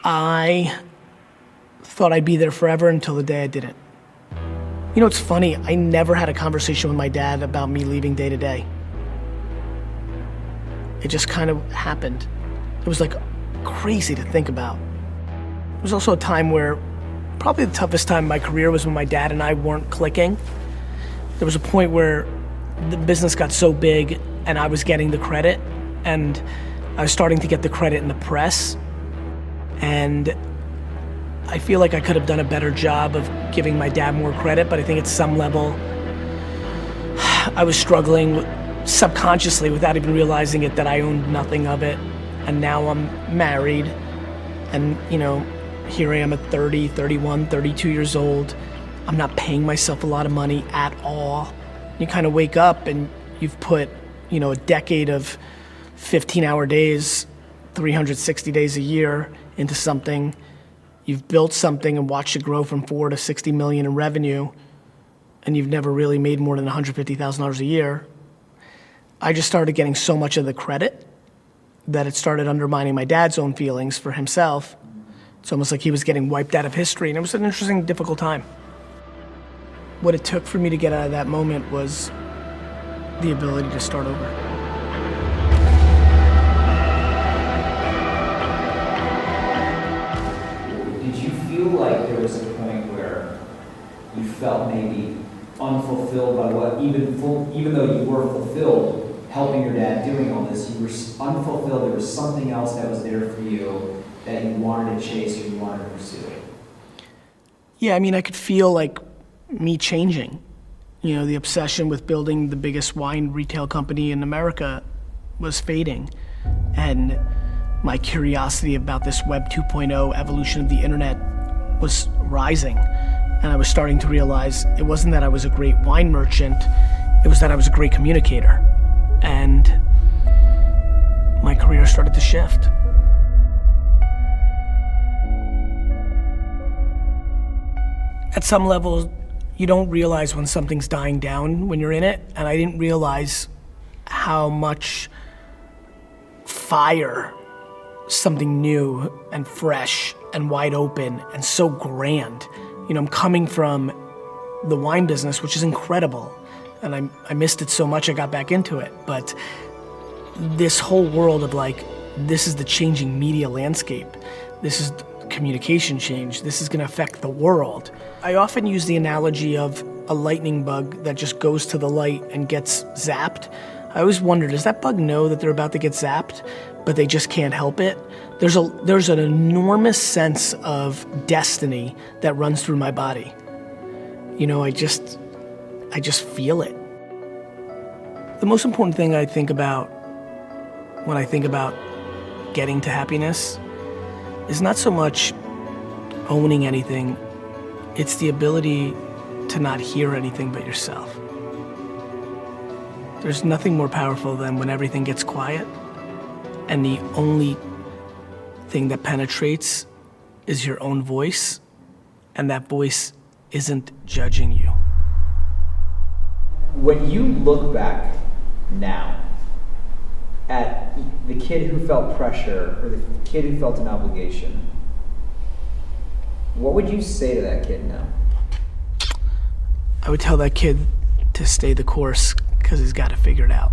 I thought I'd be there forever until the day I didn't. You know, it's funny, I never had a conversation with my dad about me leaving day to day. It just kind of happened. It was like crazy to think about. It was also a time where, probably the toughest time in my career was when my dad and I weren't clicking. There was a point where the business got so big and I was getting the credit, and I was starting to get the credit in the press. And I feel like I could have done a better job of giving my dad more credit, but I think at some level, I was struggling subconsciously without even realizing it that I owned nothing of it. And now I'm married, and you know, here I am at 30, 31, 32 years old. I'm not paying myself a lot of money at all. You kind of wake up and you've put, you know, a decade of 15-hour days, 360 days a year into something. You've built something and watched it grow from 4 to 60 million in revenue, and you've never really made more than $150,000 a year. I just started getting so much of the credit that it started undermining my dad's own feelings for himself. It's almost like he was getting wiped out of history, and it was an interesting, difficult time. What it took for me to get out of that moment was the ability to start over. Did you feel like there was a point where you felt maybe unfulfilled by what, even though you were fulfilled helping your dad doing all this, you were unfulfilled, there was something else that was there for you that you wanted to chase or you wanted to pursue? Yeah, I mean, I could feel like me changing. You know, the obsession with building the biggest wine retail company in America was fading. And my curiosity about this Web 2.0 evolution of the internet was rising. And I was starting to realize it wasn't that I was a great wine merchant, it was that I was a great communicator. And my career started to shift. At some level, you don't realize when something's dying down when you're in it, and I didn't realize how much fire something new and fresh and wide open and so grand. You know, I'm coming from the wine business, which is incredible, and I missed it so much I got back into it, but this whole world of like, this is the changing media landscape, this is communication change, this is gonna affect the world. I often use the analogy of a lightning bug that just goes to the light and gets zapped. I always wonder, does that bug know that they're about to get zapped, but they just can't help it? There's an enormous sense of destiny that runs through my body. You know, I just feel it. The most important thing I think about when I think about getting to happiness is not so much owning anything, it's the ability to not hear anything but yourself. There's nothing more powerful than when everything gets quiet and the only thing that penetrates is your own voice, and that voice isn't judging you. When you look back now at the kid who felt pressure or the kid who felt an obligation, what would you say to that kid now? I would tell that kid to stay the course because he's got to figure it out.